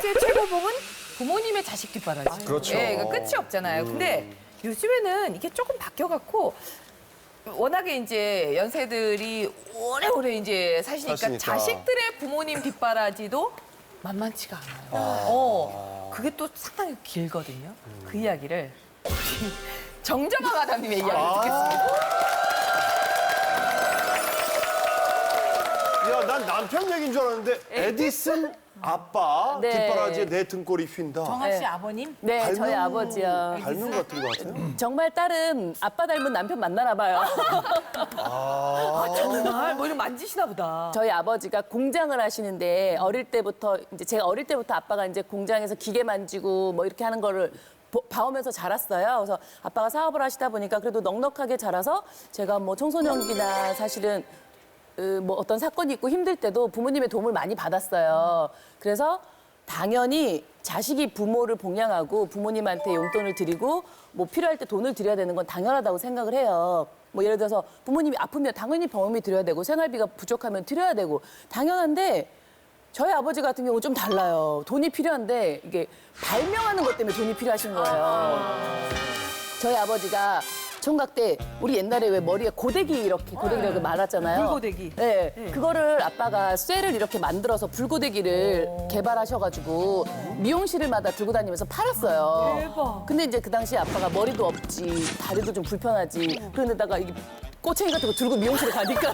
번째 최고봉은 부모님의 자식 뒷바라지. 그렇죠. 예, 그러니까 끝이 없잖아요. 근데 요즘에는 이게 조금 바뀌어갖고 워낙에 이제 연세들이 오래오래 이제 사시니까 사시니까. 자식들의 부모님 뒷바라지도 만만치가 않아요. 그게 또 상당히 길거든요. 그 이야기를 우리 정정아 마담님의 이야기를 듣겠습니다. 야, 난 남편 얘기인 줄 알았는데 에디슨 아빠 네. 뒷바라지에 내 등골이 휜다. 정아 씨 아버님? 네, 저희 아버지요. 닮은 것 같은 것 같아요. 정말 딸은 아빠 닮은 남편 만나나 봐요. 정말 뭐 이런 만지시나 보다. 저희 아버지가 공장을 하시는데 어릴 때부터 이제 제가 어릴 때부터 아빠가 이제 공장에서 기계 만지고 뭐 이렇게 하는 거를 봐오면서 자랐어요. 그래서 아빠가 사업을 하시다 보니까 그래도 넉넉하게 자라서 제가 뭐 청소년기나 사실은 뭐 어떤 사건이 있고 힘들 때도 부모님의 도움을 많이 받았어요. 그래서 당연히 자식이 부모를 봉양하고 부모님한테 용돈을 드리고 뭐 필요할 때 돈을 드려야 되는 건 당연하다고 생각을 해요. 뭐 예를 들어서 부모님이 아프면 당연히 병원비 드려야 되고 생활비가 부족하면 드려야 되고 당연한데 저희 아버지 같은 경우 좀 달라요. 돈이 필요한데 이게 발명하는 것 때문에 돈이 필요하신 거예요. 저희 아버지가 총각 때 우리 옛날에 왜 머리에 고데기 이렇게 고데기라고 말았잖아요. 불고데기. 네, 그거를 아빠가 쇠를 이렇게 만들어서 불고데기를 개발하셔가지고 미용실마다 들고 다니면서 팔았어요. 대박. 근데 이제 그 당시에 아빠가 머리도 없지, 다리도 좀 불편하지. 그런데다가 이게 꼬챙이 같은 거 들고 미용실에 가니까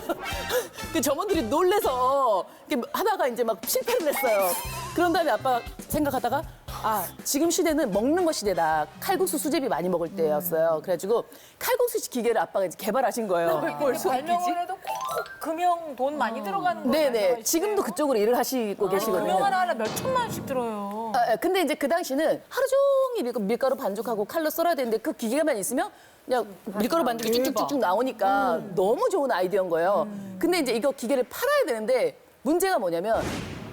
그 점원들이 놀래서 이렇게 하다가 이제 막 실패를 했어요. 그런 다음에 아빠가 생각하다가 아, 지금 시대는 먹는 거 시대다. 칼국수 수제비 많이 먹을 때였어요. 그래가지고 칼국수 기계를 아빠가 이제 개발하신 거예요. 발명을 해도 꼭 금형 돈 많이 들어가는 거예요. 네네. 지금도 그쪽으로 일을 하시고 계시거든요. 금형 하나 몇 천만 원씩 들어요. 근데 이제 그 당시는 하루 종일 이거 밀가루 반죽하고 칼로 썰어야 되는데 그 기계만 있으면 그냥 밀가루 반죽이 쭉쭉쭉쭉 나오니까 너무 좋은 아이디어인 거예요. 근데 이제 이거 기계를 팔아야 되는데 문제가 뭐냐면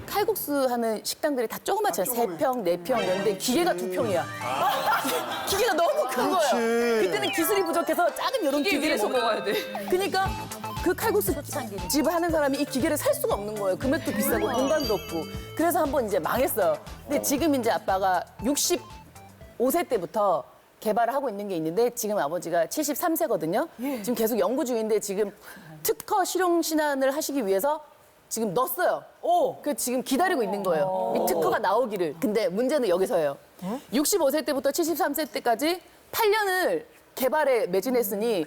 칼국수 하는 식당들이 다 조그맣잖아요. 3평, 4평 이랬는데 기계가 2평이야. 기계가 너무 큰 거예요. 그때는 기술이 부족해서 작은 이런 기계를 위해서 먹어야 돼. 그러니까 그 칼국수 집 하는 사람이 이 기계를 살 수가 없는 거예요. 금액도 비싸고 공간도 없고. 그래서 한번 이제 망했어요. 근데 지금 이제 아빠가 65세 때부터 개발을 하고 있는 게 있는데 지금 아버지가 73세거든요. 지금 계속 연구 중인데 지금 특허 실용 신안을 하시기 위해서 지금 넣었어요. 그 지금 기다리고 있는 거예요. 이 특허가 나오기를. 근데 문제는 여기서예요. 65세 때부터 73세 때까지 8년을 개발에 매진했으니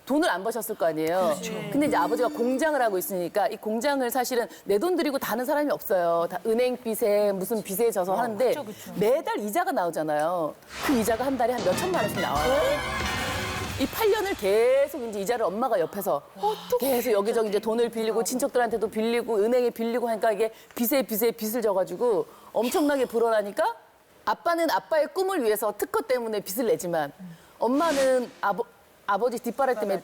돈을 안 버셨을 거 아니에요. 근데 이제 아버지가 공장을 하고 있으니까 이 공장을 사실은 내 돈 들이고 다 하는 사람이 없어요. 다 은행 빚에 무슨 빚에 져서 하는데 매달 이자가 나오잖아요. 그 이자가 한 달에 한 몇 천만 원씩 나와요. 이 8년을 계속 이제 이자를 엄마가 옆에서 계속 여기저기 이제 돈을 빌리고 친척들한테도 빌리고 은행에 빌리고 하니까 이게 빚에 빚을 져가지고 엄청나게 불어나니까 아빠는 아빠의 꿈을 위해서 특허 때문에 빚을 내지만 엄마는 아버지 뒷바라지 때문에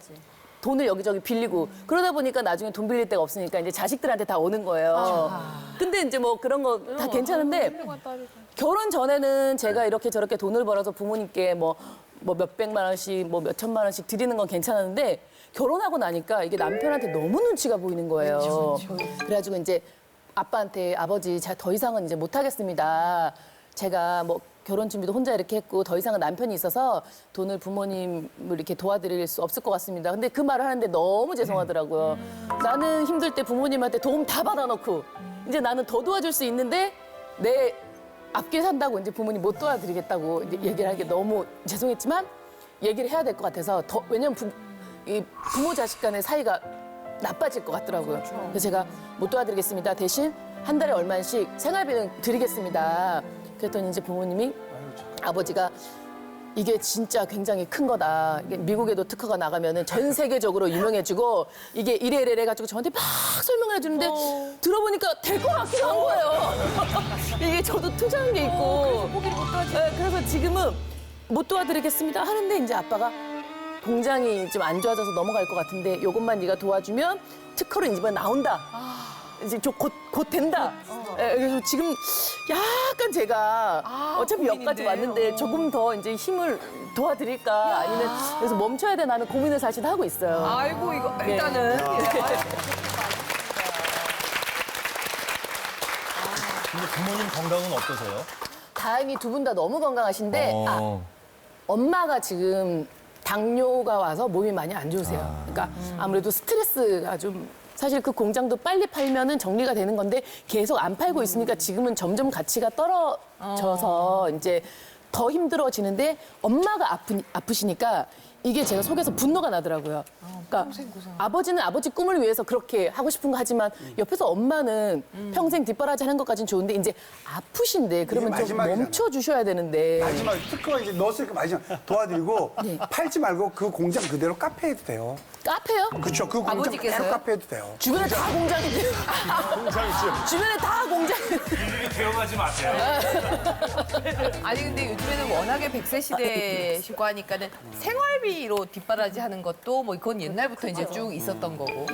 돈을 여기저기 빌리고 그러다 보니까 나중에 돈 빌릴 데가 없으니까 이제 자식들한테 다 오는 거예요. 근데 이제 뭐 그런 거 다 괜찮은데 결혼 전에는 제가 이렇게 저렇게 돈을 벌어서 부모님께 뭐 몇백만 원씩 뭐 몇천만 원씩 드리는 건 괜찮았는데 결혼하고 나니까 이게 남편한테 너무 눈치가 보이는 거예요. 그래가지고 이제 아빠한테 아버지 제가 더 이상은 이제 못 하겠습니다. 제가 뭐 결혼 준비도 혼자 이렇게 했고 더 이상은 남편이 있어서 돈을 부모님을 이렇게 도와드릴 수 없을 것 같습니다. 근데 그 말을 하는데 너무 죄송하더라고요. 나는 힘들 때 부모님한테 도움 다 받아놓고 이제 나는 더 도와줄 수 있는데 내 앞길 산다고 이제 부모님 못 도와드리겠다고 이제 얘기를 하는 게 너무 죄송했지만 얘기를 해야 될 것 같아서 더 왜냐면 이 부모 자식 간의 사이가 나빠질 것 같더라고요. 그래서 제가 못 도와드리겠습니다. 대신 한 달에 얼마씩 생활비는 드리겠습니다. 그랬더니 이제 부모님이 아버지가 이게 진짜 굉장히 큰 거다. 이게 미국에도 특허가 나가면은 전 세계적으로 유명해지고 이게 이래 해가지고 저한테 막 설명을 해주는데 들어보니까 될 것 같기도 한 거예요. 이게 저도 투자한 게 있고. 그래서 포기를 못하지. 네, 그래서 지금은 못 도와드리겠습니다 하는데 이제 아빠가 공장이 좀 안 좋아져서 넘어갈 것 같은데 이것만 네가 도와주면 특허로 이번에 나온다. 이제 곧 된다. 예, 그래서 지금 약간 제가 어차피 여기까지 왔는데 조금 더 이제 힘을 도와드릴까 아니면 그래서 멈춰야 되나 하는 고민을 사실 하고 있어요. 아이고 이거 일단은 근데 부모님 건강은 어떠세요? 다행히 두 분 다 너무 건강하신데 엄마가 지금 당뇨가 와서 몸이 많이 안 좋으세요. 그러니까 아무래도 스트레스가 좀 사실 그 공장도 빨리 팔면은 정리가 되는 건데 계속 안 팔고 있으니까 지금은 점점 가치가 떨어져서 이제 더 힘들어지는데 엄마가 아프시니까 이게 제가 속에서 분노가 나더라고요. 그러니까 아버지는 아버지 꿈을 위해서 그렇게 하고 싶은 거 하지만 옆에서 엄마는 평생 뒷바라지 하는 것까지는 좋은데 이제 아프신데 그러면 좀 마지막이잖아. 멈춰 주셔야 되는데. 마지막 특허 이제 넣었으니까 마지막 도와드리고 팔지 말고 그 공장 그대로 카페 해도 돼요. 카페요? 그렇죠. 그 공장 아버지께서요? 그대로 카페 해도 돼요. 주변에 다 공장이 돼요. 주변에 다 공장이 대응하지 마세요. 아니 근데 요즘에는 워낙에 100세 시대시고 하니까는 생활비로 뒷바라지 하는 것도 뭐 그건 옛날부터 이제 쭉 있었던 거고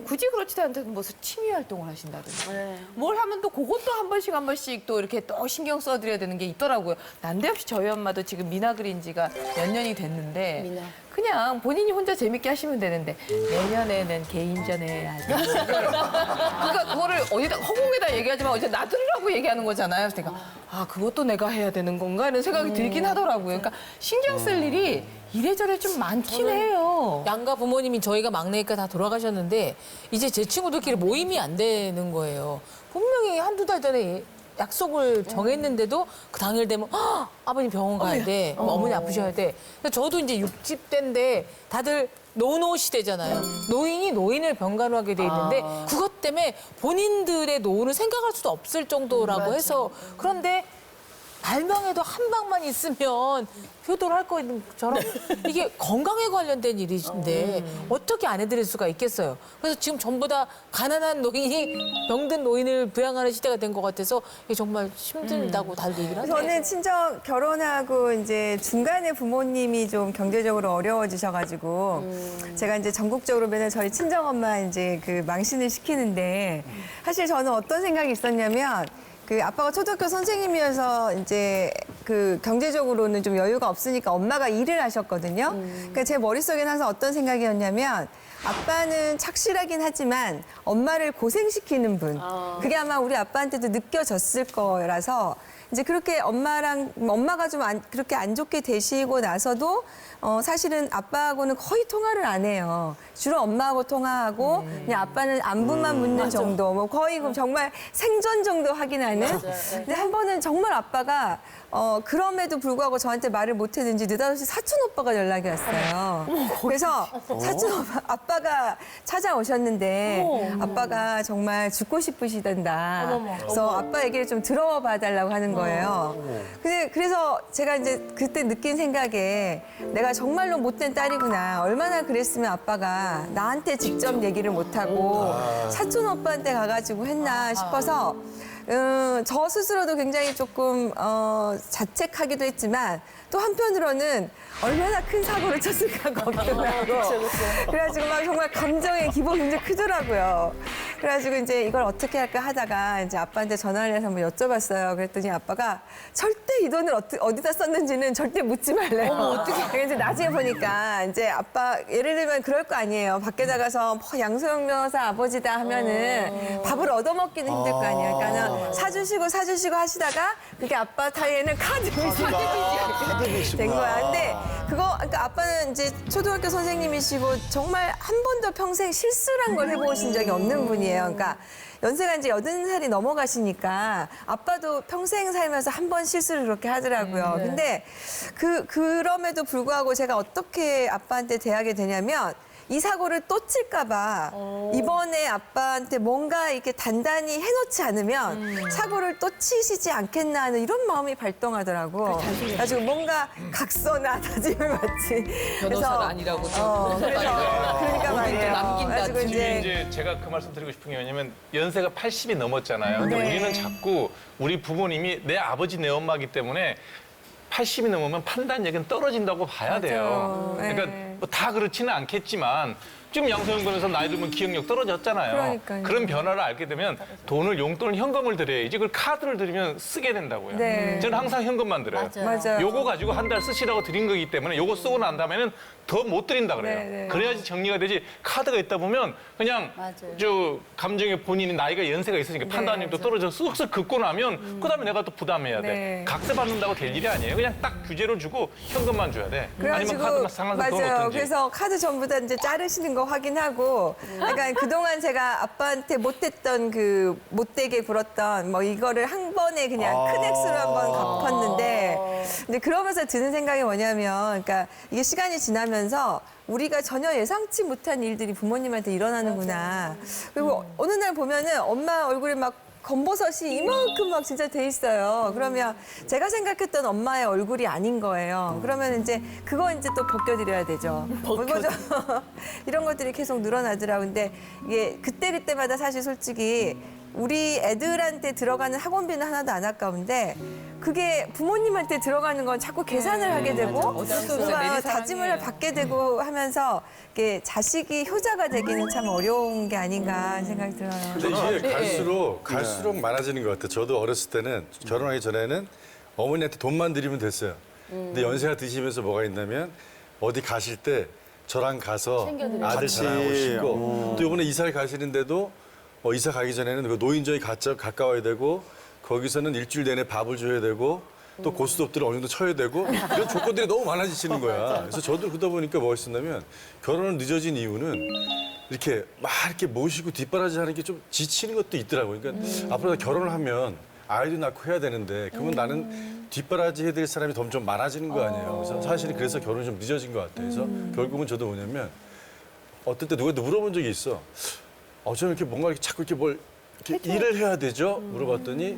굳이 그렇지도 않다면 무슨 취미 활동을 하신다든지 뭘 하면 또 그것도 한 번씩 또 이렇게 또 신경 써드려야 되는 게 있더라고요. 난데없이 저희 엄마도 지금 미나 그린 지가 몇 년이 됐는데 그냥 본인이 혼자 재밌게 하시면 되는데 내년에는 개인전 해야지. 그러니까 그거를 어디다 허공에다 얘기하지만 어제 놔두라고 얘기하는 거잖아요. 그래서 내가 아 그것도 내가 해야 되는 건가 이런 생각이 들긴 하더라고요. 그러니까 신경 쓸 일이 이래저래 좀 많긴 해요. 양가 부모님이 저희가 막내니까 다 돌아가셨는데 이제 제 친구들끼리 모임이 안 되는 거예요. 분명히 한두 달 전에 약속을 정했는데도 그 당일 되면 아버님 병원 가야 돼. 어머니 아프셔야 돼. 그래서 저도 이제 60대인데 다들 노노 시대잖아요. 노인이 노인을 병간호하게 돼 있는데 그것 때문에 본인들의 노후를 생각할 수도 없을 정도라고 해서 그런데 발명에도 한 방만 있으면 효도를 할 것처럼 이게 건강에 관련된 일인데 어떻게 안 해드릴 수가 있겠어요. 그래서 지금 전부 다 가난한 노인이 병든 노인을 부양하는 시대가 된 것 같아서 이게 정말 힘들다고 다들 얘기를 하죠. 저는 친정 결혼하고 이제 중간에 부모님이 좀 경제적으로 어려워지셔가지고 제가 이제 전국적으로 맨날 저희 친정 엄마 이제 그 망신을 시키는데 사실 저는 어떤 생각이 있었냐면 그 아빠가 초등학교 선생님이어서 이제 그 경제적으로는 좀 여유가 없으니까 엄마가 일을 하셨거든요. 그러니까 제 머릿속에는 항상 어떤 생각이었냐면 아빠는 착실하긴 하지만 엄마를 고생시키는 분. 그게 아마 우리 아빠한테도 느껴졌을 거라서 이제 그렇게 엄마가 좀 그렇게 안 좋게 되시고 나서도 사실은 아빠하고는 거의 통화를 안 해요. 주로 엄마하고 통화하고 그냥 아빠는 안부만 묻는 정도. 뭐 거의 정말 생전 정도 확인하는. 근데 한 번은 정말 아빠가 그럼에도 불구하고 저한테 말을 못 했는지 느닷없이 사촌 오빠가 연락이 왔어요. 그래서 사촌 아빠가 찾아오셨는데 아빠가 정말 죽고 싶으시단다. 그래서 아빠 얘기를 좀 들어봐 달라고 하는 거예요. 근데 그래서 제가 이제 그때 느낀 생각에 내가 정말로 못된 딸이구나. 얼마나 그랬으면 아빠가 나한테 직접 얘기를 못하고 사촌 오빠한테 가가지고 했나 싶어서 저 스스로도 굉장히 조금 자책하기도 했지만 또 한편으로는 얼마나 큰 사고를 쳤을까 걱정하고 그래가지고 막 정말 감정의 기복이 굉장히 크더라고요. 그래가지고 이제 이걸 어떻게 할까 하다가 이제 아빠한테 전화를 해서 한번 여쭤봤어요. 그랬더니 아빠가 절대 이 돈을 어디다 썼는지는 절대 묻지 말래요. 어떻게? 이제 나중에 보니까 이제 아빠 예를 들면 그럴 거 아니에요. 밖에 나가서 뭐 양소영 변호사 아버지다 하면은 밥을 얻어먹기는 힘들 거 아니에요. 그러니까는 사주시고 하시다가 그게 아빠 사이에는 카드 빚이 된 거야. 근데 그러니까 아빠는 이제 초등학교 선생님이시고 정말 한 번도 평생 실수란 걸 해보신 적이 없는 분이에요. 그러니까 연세가 이제 80살이 넘어가시니까 아빠도 평생 살면서 한 번 실수를 그렇게 하더라고요. 근데 그럼에도 불구하고 제가 어떻게 아빠한테 대하게 되냐면 이 사고를 또 칠까봐 이번에 아빠한테 뭔가 이렇게 단단히 해놓지 않으면 사고를 또 치시지 않겠나 하는 이런 마음이 발동하더라고. 그래가지고 뭔가 각서나 다짐을 마치. 변호사가 아니라고. 그래서 그러니까 말이에요. 남긴다. 그래가지고 이제 제가 그 말씀 드리고 싶은 게 뭐냐면 연세가 80이 넘었잖아요. 근데 네. 우리는 자꾸 우리 부모님이 내 아버지 내 엄마기 때문에 80이 넘으면 판단력은 떨어진다고 봐야 돼요. 맞아요. 그러니까 네. 뭐 다 그렇지는 않겠지만 지금 양소영 변호사 나이 들면 기억력 떨어졌잖아요. 그러니까요. 그런 변화를 알게 되면 돈을 용돈을 현금을 드려야지 그걸 카드를 드리면 쓰게 된다고요. 네. 저는 항상 현금만 드려요. 맞아요. 요거 가지고 한 달 쓰시라고 드린 거기 때문에 요거 쓰고 난 다음에는 더 못 드린다 그래요. 네, 네. 그래야지 정리가 되지. 카드가 있다 보면 그냥 저 감정에 본인이 나이가 연세가 있으니까 판단력도 떨어져서 쓱쓱 긋고 나면 그다음에 내가 또 부담해야 돼. 네. 각세 받는다고 될 일이 아니에요. 그냥 딱 규제로 주고 현금만 줘야 돼. 아니면 카드 상한선 더 맞아요. 넣든지. 그래서 카드 전부 다 이제 자르시는 거 확인하고 약간 그동안 제가 아빠한테 못했던 그 못되게 굴었던 뭐 이거를 한 번에 그냥 큰 액수로 한번 갚았는데 근데 그러면서 드는 생각이 뭐냐면 그러니까 이게 시간이 지나면서 우리가 전혀 예상치 못한 일들이 부모님한테 일어나는구나. 그리고 어느 날 보면은 엄마 얼굴에 막 검버섯이 이만큼 막 진짜 돼 있어요. 그러면 제가 생각했던 엄마의 얼굴이 아닌 거예요. 그러면 이제 그거 이제 또 벗겨드려야 되죠. 이거죠. 이런 것들이 계속 늘어나더라고요. 근데 이게 그때그때마다 사실 솔직히 우리 애들한테 들어가는 학원비는 하나도 안 아까운데 그게 부모님한테 들어가는 건 자꾸 계산을 하게 되고 어쩔 수 없어요. 뭔가 내리 다짐을 사랑이에요. 받게 되고 하면서 이게 자식이 효자가 되기는 참 어려운 게 아닌가 하는 생각이 들어요. 근데 이게 갈수록 많아지는 것 같아요. 저도 어렸을 때는 결혼하기 전에는 어머니한테 돈만 드리면 됐어요. 근데 연세가 드시면서 뭐가 있냐면 어디 가실 때 저랑 가서 아들 자랑하고 싶고 또 이번에 이사를 가시는데도 이사 가기 전에는 그 노인정이 가까워야 되고 거기서는 일주일 내내 밥을 줘야 되고 또 고스톱들을 어느 정도 쳐야 되고 이런 조건들이 너무 많아지시는 거야. 그래서 저도 그러다 보니까 뭐가 있었냐면 결혼을 늦어진 이유는 이렇게 막 이렇게 모시고 뒷바라지 하는 게 좀 지치는 것도 있더라고요. 그러니까 앞으로 결혼을 하면 아이도 낳고 해야 되는데 그러면 나는 뒷바라지 해야 될 사람이 좀 많아지는 거 아니에요. 그래서 사실은 그래서 결혼이 좀 늦어진 것 같아요. 그래서 결국은 저도 뭐냐면 어떨 때 누구한테 물어본 적이 있어. 저는 이렇게 뭔가 이렇게 자꾸 이렇게 뭘 이렇게 일을 해야 되죠? 물어봤더니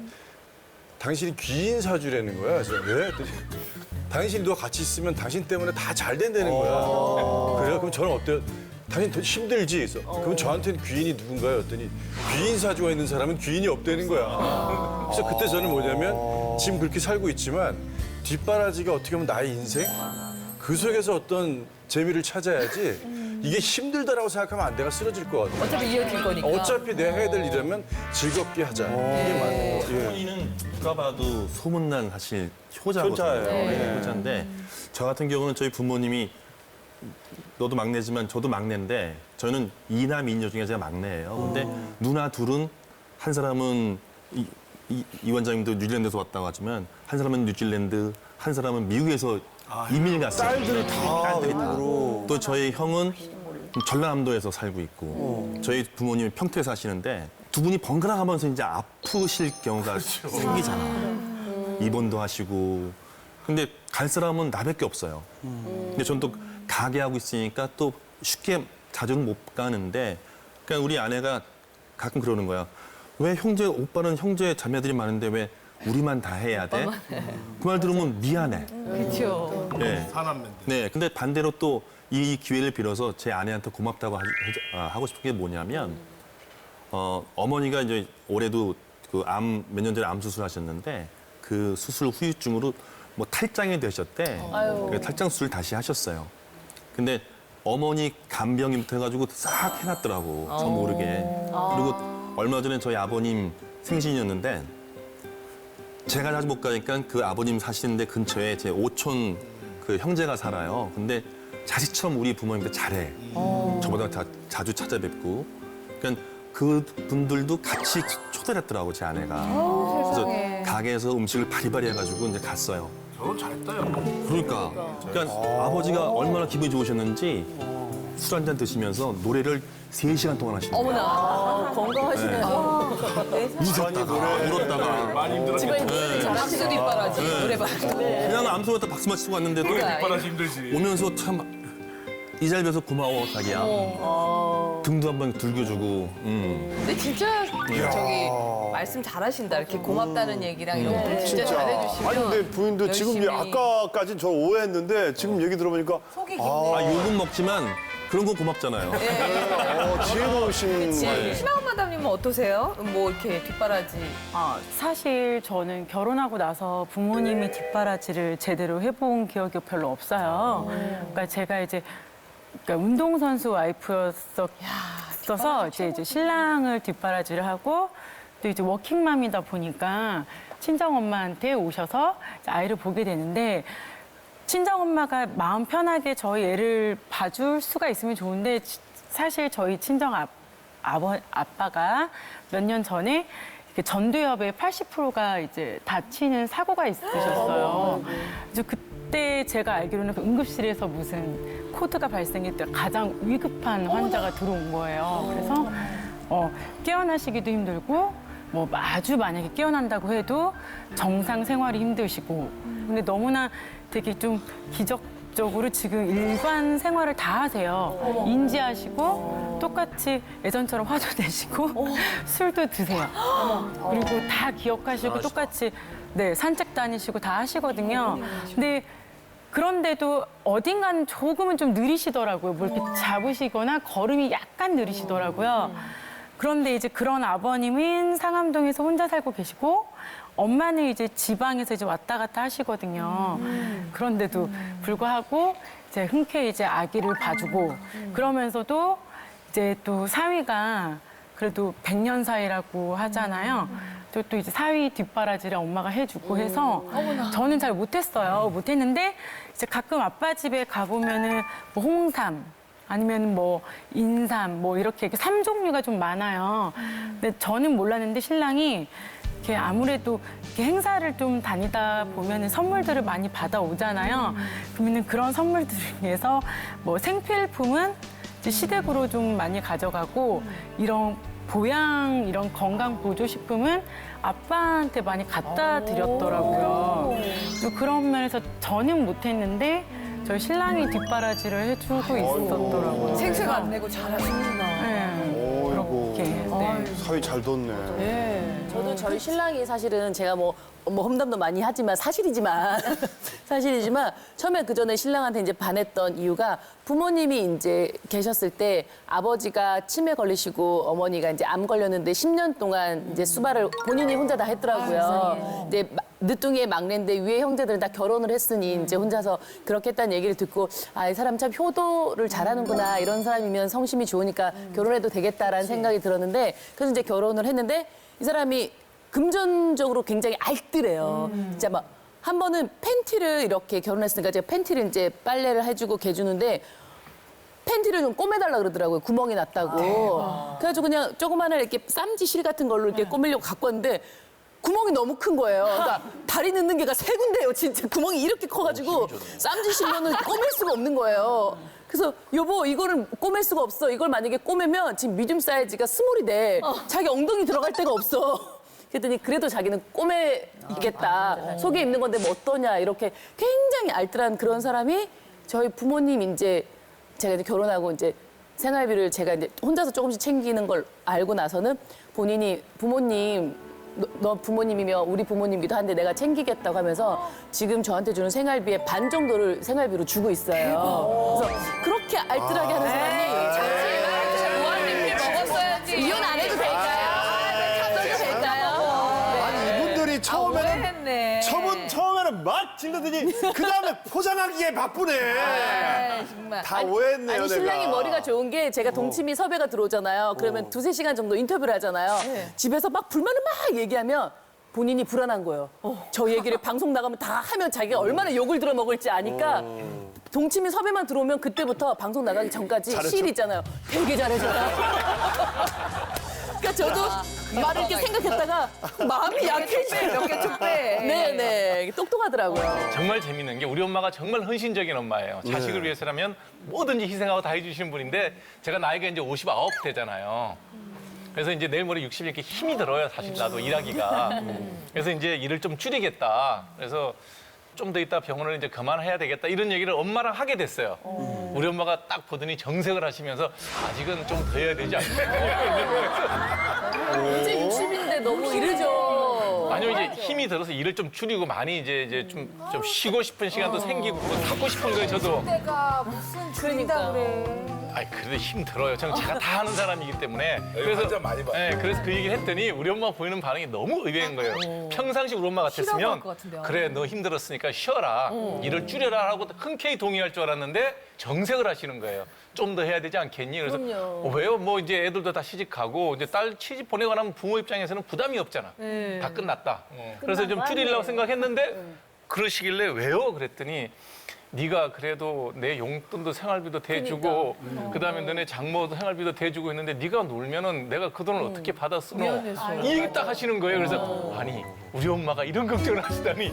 당신이 귀인 사주라는 거야. 그래서 왜? 했더니 당신이 누가 같이 있으면 당신 때문에 다 잘 된다는 거야. 그래요? 그럼 저는 어때요? 당신 더 힘들지? 그래서 그럼 저한테는 귀인이 누군가요? 했더니 귀인 사주가 있는 사람은 귀인이 없다는 거야. 그래서 그때 저는 뭐냐면 지금 그렇게 살고 있지만 뒷바라지가 어떻게 보면 나의 인생? 그 속에서 어떤 재미를 찾아야지 이게 힘들다라고 생각하면 안 내가 쓰러질 것 같아. 어차피 이어질 거니까. 어차피 내가 해야 될 일이라면 즐겁게 하자. 이게 맞는 거. 어머니는 누가 봐도 소문난 사실 효자거든요. 효자예요. 네, 효자인데 저 같은 경우는 저희 부모님이 너도 막내지만 저도 막내인데 저는 이남 이녀 중에 제가 막내예요. 근데 누나 둘은 한 사람은 이 원장님도 뉴질랜드에서 왔다고 하지만 한 사람은 뉴질랜드, 한 사람은 미국에서 이민을 갔어요. 딸들이 다 외국으로. 또 저희 형은 전라남도에서 살고 있고 저희 부모님이 평택에 사시는데 두 분이 번갈아 가면서 이제 아프실 경우가 생기잖아. 입원도 하시고. 근데 갈 사람은 나밖에 없어요. 근데 전 또 가게 하고 있으니까 또 쉽게 자주는 못 가는데 그러니까 우리 아내가 가끔 그러는 거야. 왜 오빠는 형제 자매들이 많은데 왜 우리만 다 해야 돼? 그 말 들으면 미안해. 그렇죠. 네. 네. 근데 반대로 또 이 기회를 빌어서 제 아내한테 고맙다고 하고 싶은 게 뭐냐면, 어머니가 이제 올해도 그 몇 년 전에 암 수술하셨는데 그 수술 후유증으로 뭐 탈장이 되셨대. 그 탈장 수술 다시 하셨어요. 근데 어머니 간병인부터 해가지고 싹 해놨더라고. 저 모르게. 그리고 얼마 전에 저희 아버님 생신이었는데 제가 자주 못 가니까 그 아버님 사시는데 근처에 제 오촌 그 형제가 살아요. 근데 자식처럼 우리 부모님들 잘해. 저보다 자주 찾아뵙고. 그러니까 그 분들도 같이 초대를 했더라고, 제 아내가. 그래서 가게에서 음식을 바리바리 해가지고 이제 갔어요. 결혼 잘했다요. 그러니까 아버지가 얼마나 기분이 좋으셨는지 술 한잔 드시면서 노래를 3시간 동안 하시는 거예요. 어머나. 건강하시네요. 우셨다가 울었다가 집안이 노래를 잘하시고 뒷바라지 노래방. 그냥 암소한테 박수만 치고 왔는데도 뒷바라지 힘들지. 오면서 참 이 잘 뵈서 고마워 자기야. 등도 한번 들겨주고. 근데 진짜 저기 말씀 잘하신다. 이렇게 고맙다는 얘기랑 이런 거 진짜 잘해주시면. 아니 근데 부인도 지금 열심히. 아까까진 저 오해했는데 지금 얘기 들어보니까 속이 깊네. 아 욕은 먹지만 그런 건 고맙잖아요. 지혜로우신 신하원 마담님은 어떠세요? 뭐 이렇게 뒷바라지. 사실 저는 결혼하고 나서 부모님이 뒷바라지를 제대로 해본 기억이 별로 없어요. 그러니까 제가 이제 그러니까 운동선수 와이프였어서 이제 신랑을 뒷바라지를 하고 또 이제 워킹맘이다 보니까 친정엄마한테 오셔서 아이를 보게 되는데 친정엄마가 마음 편하게 저희 애를 봐줄 수가 있으면 좋은데 사실 저희 친정 아빠가 몇 년 전에 전두엽의 80%가 이제 다치는 사고가 있으셨어요. 그래서 그때 제가 알기로는 그 응급실에서 무슨 코드가 발생했을 때 가장 위급한 환자가 들어온 거예요. 그래서 깨어나시기도 힘들고 뭐 아주 만약에 깨어난다고 해도 정상 생활이 힘드시고 근데 너무나 되게 좀 기적적으로 지금 일반 생활을 다 하세요. 인지하시고 똑같이 예전처럼 화도 내시고 술도 드세요. 그리고 다 기억하시고 똑같이 네, 산책 다니시고 다 하시거든요. 근데 그런데도 어딘가는 조금은 좀 느리시더라고요. 뭐 이렇게 잡으시거나 걸음이 약간 느리시더라고요. 그런데 이제 그런 아버님은 상암동에서 혼자 살고 계시고 엄마는 이제 지방에서 이제 왔다 갔다 하시거든요. 그런데도 불구하고 이제 흔쾌히 이제 아기를 봐주고 그러면서도 이제 또 사위가 그래도 100년 사이라고 하잖아요. 또 이제 사위 뒷바라지를 엄마가 해주고 해서 저는 잘 못했어요. 못했는데 이제 가끔 아빠 집에 가보면은 뭐 홍삼 아니면 뭐 인삼 뭐 이렇게 3종류가 좀 많아요. 근데 저는 몰랐는데 신랑이 이렇게 아무래도 이렇게 행사를 좀 다니다 보면은 선물들을 많이 받아오잖아요. 그러면은 그런 선물들 중에서 뭐 생필품은 이제 시댁으로 좀 많이 가져가고 이런 보양 이런 건강 보조 식품은 아빠한테 많이 갖다 드렸더라고요. 그런 면에서 저는 못했는데 저희 신랑이 뒷바라지를 해주고 있었더라고요. 생색 안 내고 잘하시는구나. 어, 그렇게. 네. 사위 잘 뒀네. 저도 저희 신랑이 사실은 제가 뭐 험담도 많이 하지만 사실이지만 처음에 그 전에 신랑한테 이제 반했던 이유가 부모님이 이제 계셨을 때 아버지가 치매 걸리시고 어머니가 이제 암 걸렸는데 10년 동안 이제 수발을 본인이 혼자 다 했더라고요. 이제 늦둥이의 막내인데 위에 형제들은 다 결혼을 했으니 이제 혼자서 그렇게 했다는 얘기를 듣고 아, 이 사람 참 효도를 잘하는구나. 이런 사람이면 성심이 좋으니까 결혼해도 되겠다라는 생각이 들었는데 그래서 이제 결혼을 했는데 이 사람이 금전적으로 굉장히 알뜰해요. 진짜 막 한 번은 팬티를 이렇게 결혼했으니까 제가 팬티를 이제 빨래를 해주고 개주는데 팬티를 좀 꼬매달라 그러더라고요. 구멍이 났다고. 그래가지고 그냥 조그마한 이렇게 쌈지 실 같은 걸로 이렇게 꼬매려고 갖고 왔는데 구멍이 너무 큰 거예요. 그러니까 다리 넣는 게가 3군데예요. 진짜 구멍이 이렇게 커가지고 쌈지 실로는 꼬맬 수가 없는 거예요. 그래서 여보 이거를 꼬맬 수가 없어. 이걸 만약에 꼬매면 지금 미디움 사이즈가 스몰이 돼. 자기 엉덩이 들어갈 데가 없어. 그랬더니 그래도 자기는 꼬매있겠다. 속에 입는 건데 뭐 어떠냐. 이렇게 굉장히 알뜰한 그런 사람이 저희 부모님 이제 제가 이제 결혼하고 이제 생활비를 제가 이제 혼자서 조금씩 챙기는 걸 알고 나서는 본인이 부모님 너 부모님이면 우리 부모님기도 한데 내가 챙기겠다고 하면서 지금 저한테 주는 생활비의 반 정도를 생활비로 주고 있어요. 그래서 그렇게 알뜰하게 하는 사람이 무한리필 먹었어야지. 이혼 안 해도 될까요? 가져도 될까요? 아니 이분들이 오래했네. 처음에는 막 질러더니 그 다음에 포장하기에 바쁘네. 정말. 다 오해했네요. 아니 신랑이 내가. 머리가 좋은 게 제가 동치미 섭외가 들어오잖아요. 그러면 2-3시간 정도 인터뷰를 하잖아요. 집에서 막 불만을 막 얘기하면 본인이 불안한 거예요. 저 얘기를 방송 나가면 다 하면 자기가 얼마나 욕을 들어먹을지 아니까 동치미 섭외만 들어오면 그때부터 방송 나가기 전까지 실 있잖아요. 되게 잘해줘요. 그러니까 저도 말을 이렇게 생각했다가 마음이 약해져. 몇개 축배. 네네. 똑똑하더라고요. 정말 재밌는 게 우리 엄마가 정말 헌신적인 엄마예요. 자식을 위해서라면 뭐든지 희생하고 다 해주시는 분인데 제가 나이가 이제 59 되잖아요. 그래서 이제 내일 모레 60 이렇게 힘이 들어요. 사실 나도 일하기가. 그래서 이제 일을 좀 줄이겠다. 그래서 좀 더 있다 병원을 이제 그만해야 되겠다 이런 얘기를 엄마랑 하게 됐어요. 우리 엄마가 딱 보더니 정색을 하시면서 아직은 좀 더 해야 되지 않나. 이제 60인데 너무 이르죠. 아니면 이제 힘이 들어서 일을 좀 줄이고 많이 이제 좀 쉬고 싶은 시간도 생기고 갖고 싶은 거예요 저도. 내가 무슨 줄인다 그래. 아니 그래도 힘들어요. 제가 다 하는 사람이기 때문에. 그래서 많이 봐요. 네, 그래서 그 얘기를 했더니 우리 엄마 보이는 반응이 너무 의외인 거예요. 평상시 우리 엄마 싫어할 같았으면 것 같은데요. 그래 너 힘들었으니까 쉬어라. 일을 줄여라 하고 흔쾌히 동의할 줄 알았는데 정색을 하시는 거예요. 좀 더 해야 되지 않겠니? 그래서 왜요? 뭐 이제 애들도 다 시집가고 이제 딸 시집 보내고 나면 부모 입장에서는 부담이 없잖아. 다 끝났다. 그래서 좀 줄이려고 생각했는데 그러시길래 왜요? 그랬더니 네가 그래도 내 용돈도 생활비도 대주고 그다음에 너네 장모도 생활비도 대주고 했는데 네가 놀면은 내가 그 돈을 어떻게 받아 쓰노? 이 얘기 딱 하시는 거예요. 그래서 아니 우리 엄마가 이런 걱정을 하시다니.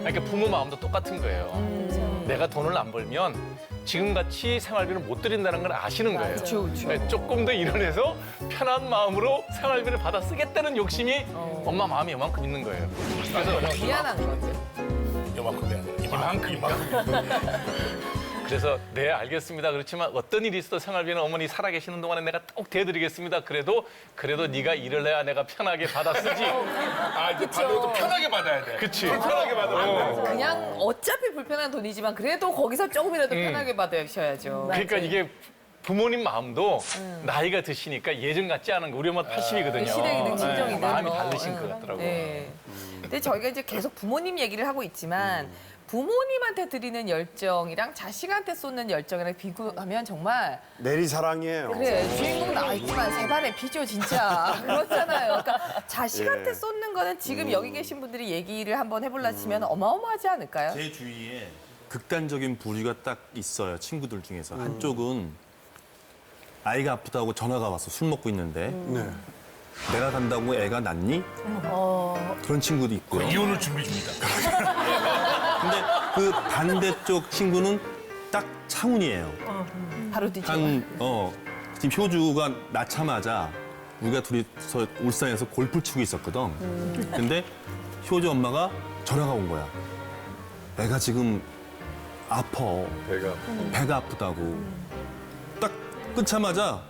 그러니까 부모 마음도 똑같은 거예요. 내가 돈을 안 벌면 지금같이 생활비를 못 드린다는 걸 아시는 거예요. 네, 조금 더 일어나서 편한 마음으로 생활비를 받아 쓰겠다는 욕심이 엄마 마음이 이만큼 있는 거예요. 그래서 미안한 거죠. 이만큼. 그래서 네 알겠습니다. 그렇지만 어떤 일이 있어도 생활비는 어머니 살아계시는 동안에 내가 꼭 대드리겠습니다. 그래도 네가 일을 해야 내가 편하게 받아 쓰지. 이제 받아도 편하게 받아야 돼. 그치. 편하게 받아. 그냥 어차피 불편한 돈이지만 그래도 거기서 조금이라도 편하게 받으셔야죠. 그러니까 이게 부모님 마음도 나이가 드시니까 예전 같지 않은 거. 우리 엄마 80이거든요. 시댁이든 친정이든 마음이 뭐. 다르신 것 같더라고요. 네. 근데 저희가 이제 계속 부모님 얘기를 하고 있지만 부모님한테 드리는 열정이랑 자식한테 쏟는 열정이랑 비교하면 정말 내리사랑이에요. 그래 주인공 나와 있지만 세 발의 피죠 진짜 그렇잖아요. 그러니까 자식한테 예. 쏟는 거는 지금 여기 계신 분들이 얘기를 한번 해볼라 치면 어마어마하지 않을까요? 제 주위에 극단적인 부류가 딱 있어요. 친구들 중에서. 한쪽은 아이가 아프다고 전화가 왔어. 술 먹고 있는데. 네. 내가 간다고 애가 낫니? 그런 친구도 있고요. 이혼을 준비 중이다. 근데 그 반대쪽 친구는 딱 창훈이에요. 바로 뒤죠. 지금 효주가 낳자마자 우리가 둘이서 울산에서 골프 치고 있었거든. 근데 효주 엄마가 전화가 온 거야. 애가 지금 아파. 배가 아프다고. 딱 듣자마자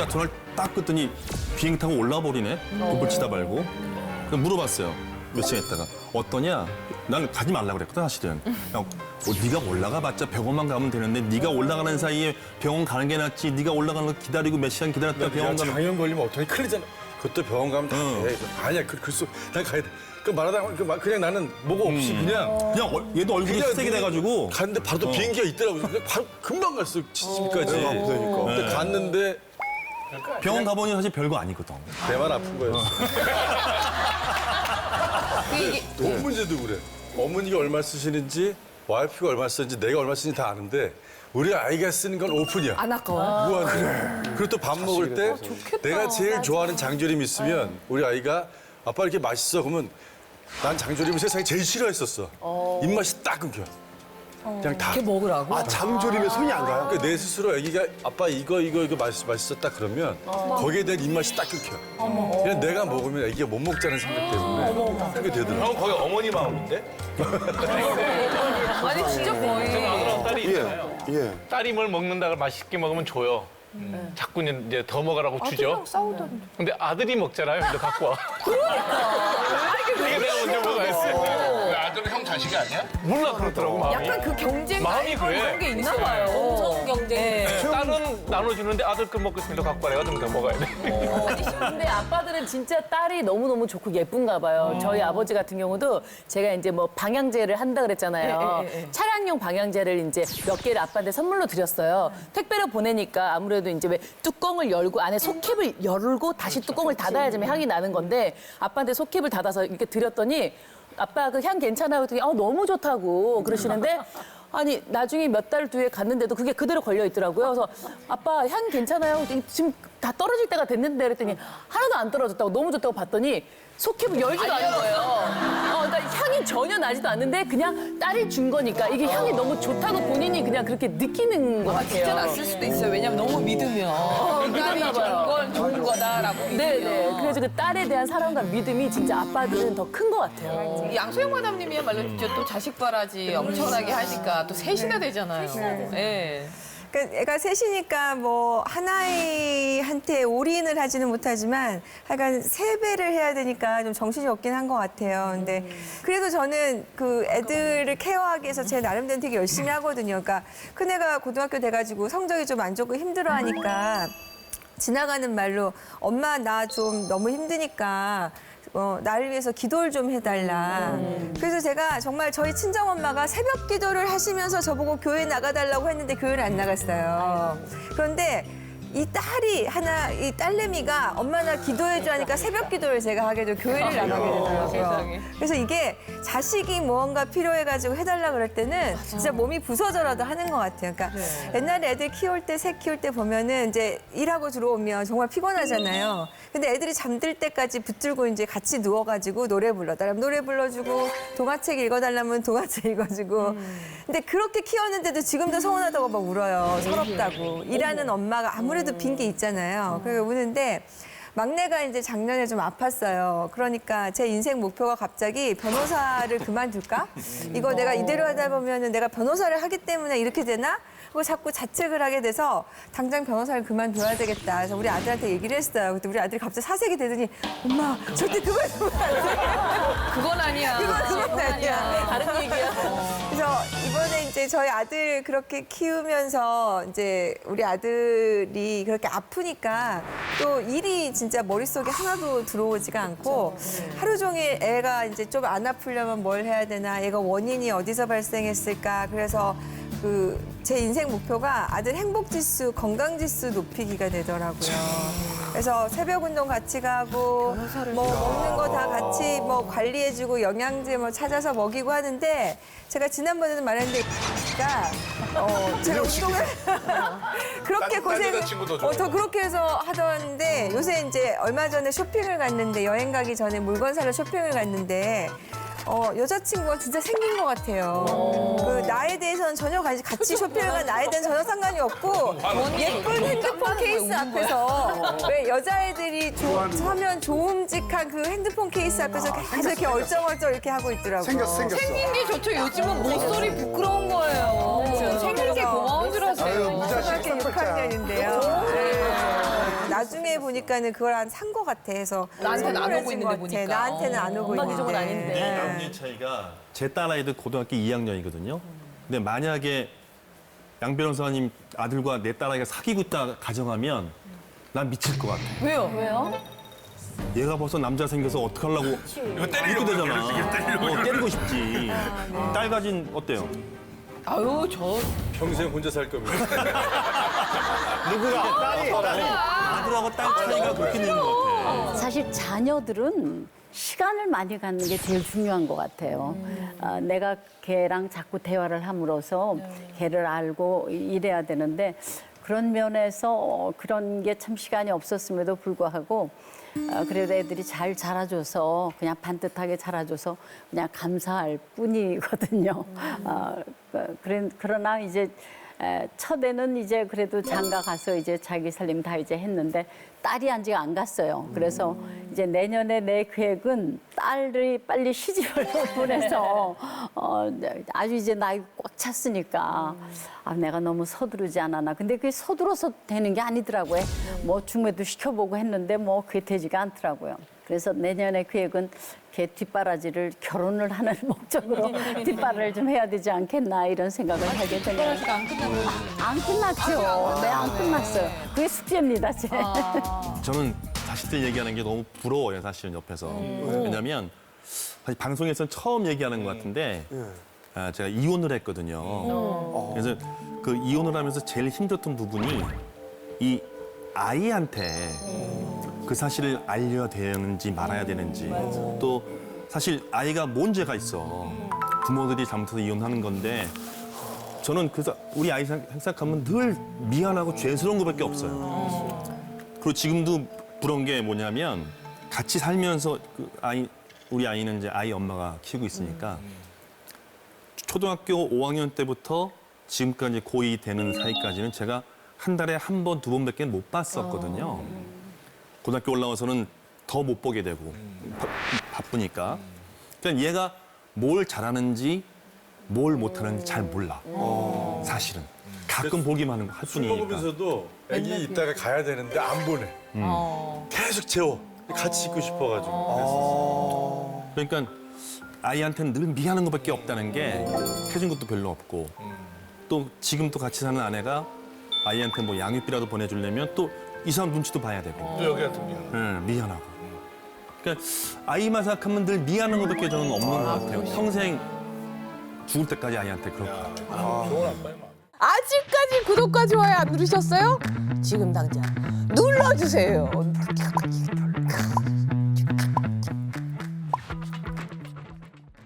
전화를 딱 끊더니 비행기 타고 올라와 버리네. 골프 치다 말고. 그럼 물어봤어요. 며칠 있다가 어떠냐? 난 가지 말라고 그랬거든 사실은. 네가 올라가봤자 병원만 가면 되는데 네가 올라가는 사이에 병원 가는 게 낫지. 네가 올라가는 거 기다리고 몇 시간 기다렸다 병원 가면 장염 걸리면 어떡하니 큰일 나잖아. 그것도 병원 가면 다 돼. 아니야, 글쎄, 난 가야 돼. 그 말하다가 그냥 나는 뭐가 없이 그냥 얘도 얼굴이 그냥 색이 돼가지고 갔는데 바로 또 비행기가 있더라고. 그냥 바로 금방 갔어, 집까지. 배가 아프다니까. 근데 갔는데 병원 가보니 사실 별거 아니거든. 배만 아픈 거였어. 이게 돈 문제도 그래. 어머니가 얼마 쓰시는지, 와이프가 얼마 쓰는지, 내가 얼마 쓰는지 다 아는데 우리 아이가 쓰는 건 오픈이야. 안 아까워. 무한. 그리고 또 밥 먹을 때 내가 제일 좋아하는 장조림 있으면 우리 아이가 아빠 이렇게 맛있어 그러면 난 장조림을 세상에 제일 싫어했었어. 입맛이 딱 끊겨. 그냥 다. 이렇게 먹으라고? 아, 장조림에 손이 안 가요? 그러니까 내 스스로 애기가 아빠 이거 맛있었다 그러면 거기에 대한 입맛이 딱 끊겨. 그냥 내가 먹으면 애기가 못 먹자는 생각 때문에 그게 되더라고. 형 거기 어머니 마음인데? 아니 진짜 거의. 아들하고 딸이 있잖아요. 예. 딸이 뭘 먹는다고 맛있게 먹으면 줘요. 자꾸 이제 더 먹으라고 주죠. 싸우던데. 근데 아들이 먹잖아요. 근데 갖고 와. 그게 내가 먼저 먹어야지. 아들은 형 자식이 아니야? 몰라 그렇더라고 마음이. 약간 그 경쟁 마음이 그래. 이런 게 있나 봐요. 엄청 경쟁. 딸은 나눠주는데 아들 거 먹고 있으면 더 갖고 와라. 좀 더 먹어야 돼. 근데 아빠들은 진짜 딸이 너무너무 좋고 예쁜가 봐요. 저희 아버지 같은 경우도 제가 이제 뭐 방향제를 한다 그랬잖아요. 차량용 방향제를 이제 몇 개를 아빠한테 선물로 드렸어요. 택배로 보내니까 아무래도 이제 왜 뚜껑을 열고 안에 속캡을 열고 다시 뚜껑을 닫아야지만 향이 나는 건데 아빠한테 속캡을 닫아서 이렇게 드렸더니 아빠 그 향 괜찮아요? 그랬더니 너무 좋다고 그러시는데 아니 나중에 몇 달 뒤에 갔는데도 그게 그대로 걸려 있더라고요. 그래서 아빠 향 괜찮아요? 그랬더니 지금 다 떨어질 때가 됐는데 그랬더니 하나도 안 떨어졌다고 너무 좋다고 봤더니 속캡을 열지도 않는 거예요. 그러니까 향이 전혀 나지도 않는데 그냥 딸이 준 거니까 이게 향이 너무 좋다고 본인이 그냥 그렇게 느끼는 것 같아요. 진짜 났을 수도 있어요. 왜냐면 너무 믿으면. 딸이 믿었나 좋은 봐요. 건 좋은 거다라고 믿으면. 네네. 그래서 그 딸에 대한 사랑과 믿음이 진짜 아빠들은 더 큰 것 같아요. 양소영 마담님이야말로 진짜 또 자식 바라지 엄청나게 하니까 또 셋이나 되잖아요. 네. 그러니까 애가 셋이니까 뭐 하나이한테 올인을 하지는 못하지만 하여간 3배를 해야 되니까 좀 정신이 없긴 한 것 같아요. 근데 그래도 저는 그 애들을 케어하기 위해서 제 나름대로 되게 열심히 하거든요. 그러니까 큰애가 고등학교 돼가지고 성적이 좀 안 좋고 힘들어하니까 지나가는 말로 엄마 나 좀 너무 힘드니까 나를 위해서 기도를 좀 해달라. 그래서 제가 정말 저희 친정엄마가 새벽 기도를 하시면서 저보고 교회 나가달라고 했는데 교회를 안 나갔어요. 그런데 이 딸이 이 딸내미가 엄마 나 기도해줘 하니까 새벽 기도를 제가 하게 되고 교회를 나가게 되더라고요. 그래서 이게 자식이 무언가 필요해가지고 해달라 그럴 때는 진짜 몸이 부서져라도 하는 것 같아요. 그러니까 옛날에 애들 키울 때, 새 키울 때 보면은 이제 일하고 들어오면 정말 피곤하잖아요. 근데 애들이 잠들 때까지 붙들고 이제 같이 누워가지고 노래 불러달라면 노래 불러주고 동화책 읽어달라면 동화책 읽어주고. 근데 그렇게 키웠는데도 지금도 서운하다고 막 울어요. 서럽다고. 일하는 엄마가 아무래도 빈 게 있잖아요. 그래서 우는데 막내가 이제 작년에 좀 아팠어요. 그러니까 제 인생 목표가 갑자기 변호사를 그만둘까? 이거 내가 이대로 하다 보면은 내가 변호사를 하기 때문에 이렇게 되나? 그거 자꾸 자책을 하게 돼서 당장 변호사를 그만둬야 되겠다. 그래서 우리 아들한테 얘기를 했어요. 그때 우리 아들이 갑자기 사색이 되더니 엄마 절대 그만두면 안 돼. 그건 아니야. 그건 아니야. 다른 얘기야. 그래서 이번에 이제 저희 아들 그렇게 키우면서 이제 우리 아들이 그렇게 아프니까 또 일이 진짜 머릿속에 하나도 들어오지가 않고 하루 종일 애가 이제 좀 안 아프려면 뭘 해야 되나, 얘가 원인이 어디서 발생했을까. 그래서 제 인생 목표가 아들 행복지수, 건강지수 높이기가 되더라고요. 그래서 새벽 운동 같이 가고 뭐 먹는 거 다 같이 뭐 관리해주고 영양제 뭐 찾아서 먹이고 하는데 제가 지난번에도 말했는데 제가 운동을 그렇게 고생을 더 그렇게 해서 하던데 요새 이제 얼마 전에 쇼핑을 갔는데 여행 가기 전에 물건 사러 쇼핑을 갔는데 여자친구가 진짜 생긴 것 같아요. 나에 대해서는 전혀 같이 쇼핑을 간 나에 대해서는 전혀 상관이 없고 예쁜 핸드폰 케이스 앞에서 왜 여자애들이 사면 좋음직한 그 핸드폰 케이스 앞에서 계속 이렇게 얼쩡얼쩡 이렇게 하고 있더라고요. 생겼어. 생긴 게 좋죠. 요즘은 모쏠이 부끄러운 거예요. 생긴 게 고마운 줄 아세요. 초등학교 6학년인데요. 나중에 보니까는 그걸 산 것 같아 해서 나한테는 안 오고 있는데 것 같아. 보니까. 나한테는 안 오고 엄마 있는데. 기종은 아닌데. 남녀 차이가 제 딸아이들 고등학교 2학년이거든요. 근데 만약에 양 변호사님 아들과 내 딸아이가 사귀고 있다 가정하면 난 미칠 것 같아. 왜요? 얘가 벌써 남자 생겨서 어떡하려고 이거 때리려고 이렇게 되잖아. 때리려고. 때리고 싶지. 딸 가진 어때요? 아유, 저 평생 혼자 살 겁니다. 누구가? 딸이. 아들하고 딸 차이가 그렇게 되는 것 같아. 사실 자녀들은 시간을 많이 갖는 게 제일 중요한 것 같아요. 내가 걔랑 자꾸 대화를 함으로써 걔를 알고 이래야 되는데 그런 면에서 그런 게 참 시간이 없었음에도 불구하고 그래도 애들이 잘 자라줘서 그냥 반듯하게 자라줘서 그냥 감사할 뿐이거든요. 그러나 이제 첫애는 이제 그래도 장가 가서 이제 자기 살림 다 이제 했는데 딸이 아직 안 갔어요. 그래서 이제 내년에 내 계획은 딸이 빨리 시집을 보내서 아주 이제 나이 꽉 찼으니까 내가 너무 서두르지 않았나. 근데 그게 서둘러서 되는 게 아니더라고요. 뭐 중매도 시켜보고 했는데 뭐 그게 되지가 않더라고요. 그래서 내년에 계획은 걔 뒷바라지를 결혼을 하는 목적으로 뒷바라지를 좀 해야 되지 않겠나 이런 생각을 하게 되네요. 안 끝났죠. 네, 안 끝났어요. 그게 숙제입니다, 제. 저는 자식들 얘기하는 게 너무 부러워요, 사실은 옆에서. 왜냐면 사실 방송에서는 처음 얘기하는 것 같은데 제가 이혼을 했거든요. 그래서 그 이혼을 하면서 제일 힘들었던 부분이 이 아이한테 그 사실을 알려야 되는지 말아야 되는지 또 사실 아이가 뭔 죄가 있어. 부모들이 잘못해서 이혼하는 건데 저는 그래서 우리 아이 생각하면 늘 미안하고 죄스러운 것밖에 없어요. 그리고 지금도 부러운 게 뭐냐면 같이 살면서 우리 아이는 이제 아이 엄마가 키우고 있으니까 초등학교 5학년 때부터 지금까지 고2 되는 사이까지는 제가 한 달에 한 번, 두 번밖에 못 봤었거든요. 고등학교 올라와서는 더 못 보게 되고 바쁘니까. 그러니까 얘가 뭘 잘하는지 뭘 못하는지 잘 몰라. 사실은. 가끔 보기만 할 술 뿐이니까. 먹으면서도 애기 있다가 가야 되는데 안 보내. 계속 재워. 같이 있고 싶어가지고. 그러니까 아이한테는 늘 미안한 것밖에 없다는 게 해준 것도 별로 없고 또 지금 또 같이 사는 아내가 아이한테 뭐 양육비라도 보내주려면 또 이 사람 눈치도 봐야 되고 또 여기한테 미안. 미안하고 그러니까 아이만 생각하면 늘 미안한 것밖에 저는 없는 것 같아요. 평생 죽을 때까지 아이한테 그렇게. 좋은 아빠의 마음. 아직까지 구독과 좋아요 안 누르셨어요? 지금 당장 눌러주세요.